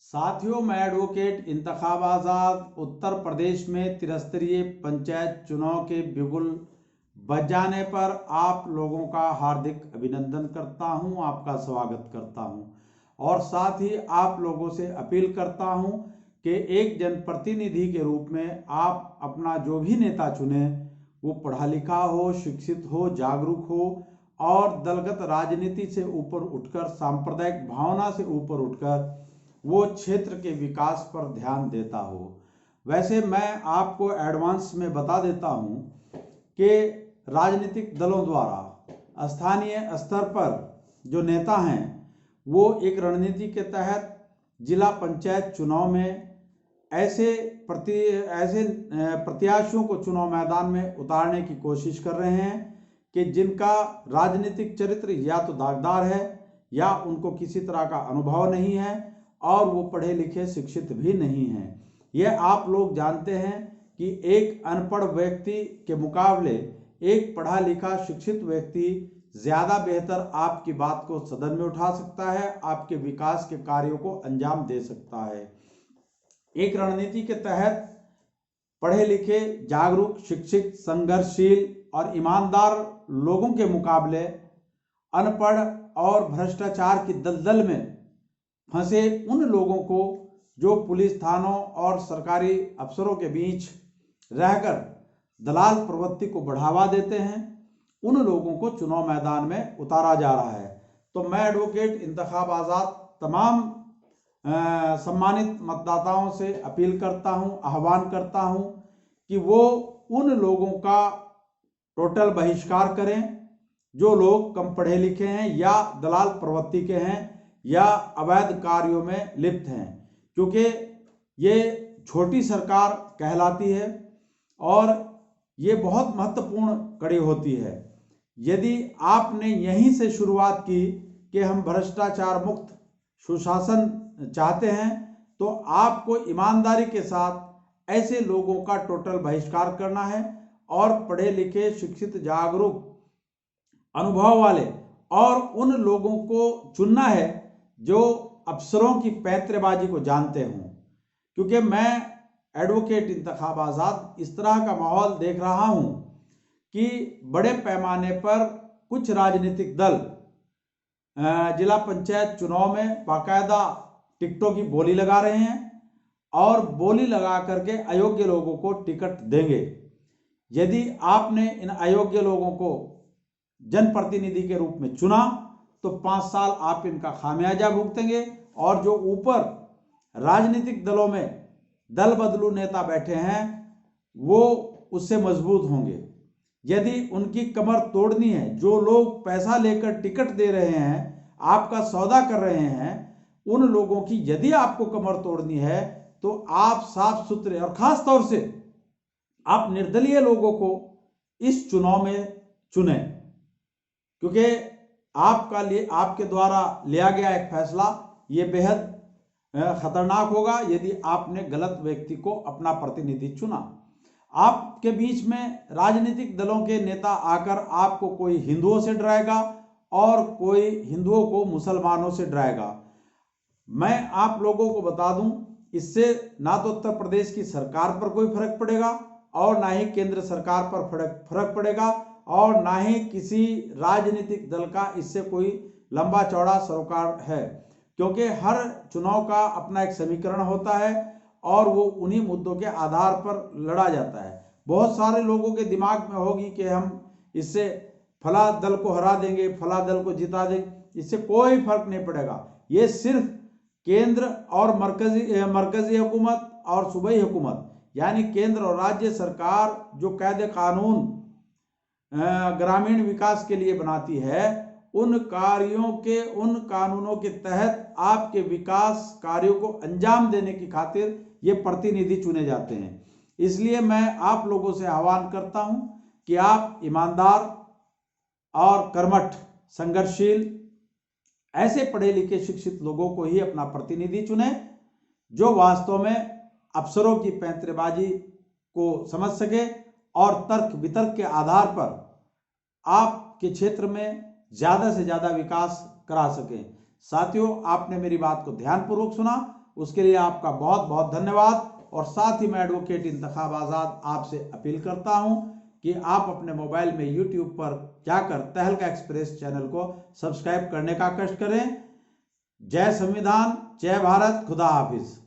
साथियों, मैं एडवोकेट इंतखाब आज़ाद उत्तर प्रदेश में त्रिस्तरीय पंचायत चुनाव के बिगुल बज जाने पर आप लोगों का हार्दिक अभिनंदन करता हूं, आपका स्वागत करता हूं और साथ ही आप लोगों से अपील करता हूं कि एक जनप्रतिनिधि के रूप में आप अपना जो भी नेता चुने वो पढ़ा लिखा हो, शिक्षित हो, जागरूक हो और दलगत राजनीति से ऊपर उठकर, सांप्रदायिक भावना से ऊपर उठकर वो क्षेत्र के विकास पर ध्यान देता हो। वैसे मैं आपको एडवांस में बता देता हूं कि राजनीतिक दलों द्वारा स्थानीय स्तर पर जो नेता हैं वो एक रणनीति के तहत जिला पंचायत चुनाव में ऐसे प्रत्याशियों को चुनाव मैदान में उतारने की कोशिश कर रहे हैं कि जिनका राजनीतिक चरित्र या तो दागदार है या उनको किसी तरह का अनुभव नहीं है और वो पढ़े लिखे शिक्षित भी नहीं हैं। यह आप लोग जानते हैं कि एक अनपढ़ व्यक्ति के मुकाबले एक पढ़ा लिखा शिक्षित व्यक्ति ज़्यादा बेहतर आपकी बात को सदन में उठा सकता है, आपके विकास के कार्यों को अंजाम दे सकता है। एक रणनीति के तहत पढ़े लिखे, जागरूक, शिक्षित, संघर्षशील और ईमानदार लोगों के मुकाबले अनपढ़ और भ्रष्टाचार की दलदल में फंसे उन लोगों को जो पुलिस थानों और सरकारी अफसरों के बीच रहकर दलाल प्रवृत्ति को बढ़ावा देते हैं, उन लोगों को चुनाव मैदान में उतारा जा रहा है। तो मैं एडवोकेट इंतखाब आज़ाद तमाम सम्मानित मतदाताओं से अपील करता हूं, आह्वान करता हूं कि वो उन लोगों का टोटल बहिष्कार करें जो लोग कम पढ़े लिखे हैं या दलाल प्रवृत्ति के हैं या अवैध कार्यों में लिप्त हैं, क्योंकि ये छोटी सरकार कहलाती है और ये बहुत महत्वपूर्ण कड़ी होती है। यदि आपने यहीं से शुरुआत की कि हम भ्रष्टाचार मुक्त सुशासन चाहते हैं तो आपको ईमानदारी के साथ ऐसे लोगों का टोटल बहिष्कार करना है और पढ़े लिखे, शिक्षित, जागरूक, अनुभव वाले और उन लोगों को चुनना है जो अफसरों की पैंतरेबाजी को जानते हों। क्योंकि मैं एडवोकेट इंतखाब आज़ाद इस तरह का माहौल देख रहा हूं कि बड़े पैमाने पर कुछ राजनीतिक दल जिला पंचायत चुनाव में बाकायदा टिकटों की बोली लगा रहे हैं और बोली लगा करके अयोग्य लोगों को टिकट देंगे। यदि आपने इन अयोग्य लोगों को जनप्रतिनिधि के रूप में चुना तो 5 साल आप इनका खामियाजा भुगतेंगे और जो ऊपर राजनीतिक दलों में दल बदलू नेता बैठे हैं वो उससे मजबूत होंगे। यदि उनकी कमर तोड़नी है, जो लोग पैसा लेकर टिकट दे रहे हैं, आपका सौदा कर रहे हैं, उन लोगों की यदि आपको कमर तोड़नी है तो आप साफ सुथरे और खास तौर से आप निर्दलीय लोगों को इस चुनाव में चुने, क्योंकि आपके द्वारा लिया गया एक फैसला ये बेहद खतरनाक होगा यदि आपने गलत व्यक्ति को अपना प्रतिनिधि चुना। आपके बीच में राजनीतिक दलों के नेता आकर आपको कोई हिंदुओं से डराएगा और कोई हिंदुओं को मुसलमानों से डराएगा। मैं आप लोगों को बता दूं, इससे ना तो उत्तर प्रदेश की सरकार पर कोई फर्क पड़ेगा और ना ही केंद्र सरकार पर फर्क पड़ेगा और ना ही किसी राजनीतिक दल का इससे कोई लंबा चौड़ा सरोकार है, क्योंकि हर चुनाव का अपना एक समीकरण होता है और वो उन्हीं मुद्दों के आधार पर लड़ा जाता है। बहुत सारे लोगों के दिमाग में होगी कि हम इससे फला दल को हरा देंगे, फला दल को जिता देंगे, इससे कोई फर्क नहीं पड़ेगा। ये सिर्फ केंद्र और मरकजी हुकूमत और सूबाई हुकूमत यानी केंद्र और राज्य सरकार जो कायदे कानून ग्रामीण विकास के लिए बनाती है, उन कानूनों के तहत आपके विकास कार्यों को अंजाम देने की खातिर ये प्रतिनिधि चुने जाते हैं। इसलिए मैं आप लोगों से आह्वान करता हूं कि आप ईमानदार और कर्मठ, संघर्षशील, ऐसे पढ़े लिखे शिक्षित लोगों को ही अपना प्रतिनिधि चुने जो वास्तव में अफसरों की पैंतरेबाजी को समझ सके और तर्क वितर्क के आधार पर आपके क्षेत्र में ज़्यादा से ज़्यादा विकास करा सके। साथियों, आपने मेरी बात को ध्यानपूर्वक सुना। उसके लिए आपका बहुत बहुत धन्यवाद। और साथ ही मैं एडवोकेट इंतखाब आज़ाद आपसे अपील करता हूं कि आप अपने मोबाइल में यूट्यूब पर जाकर तहलका एक्सप्रेस चैनल को सब्सक्राइब करने का कष्ट करें। जय संविधान, जय भारत, खुदा हाफिज।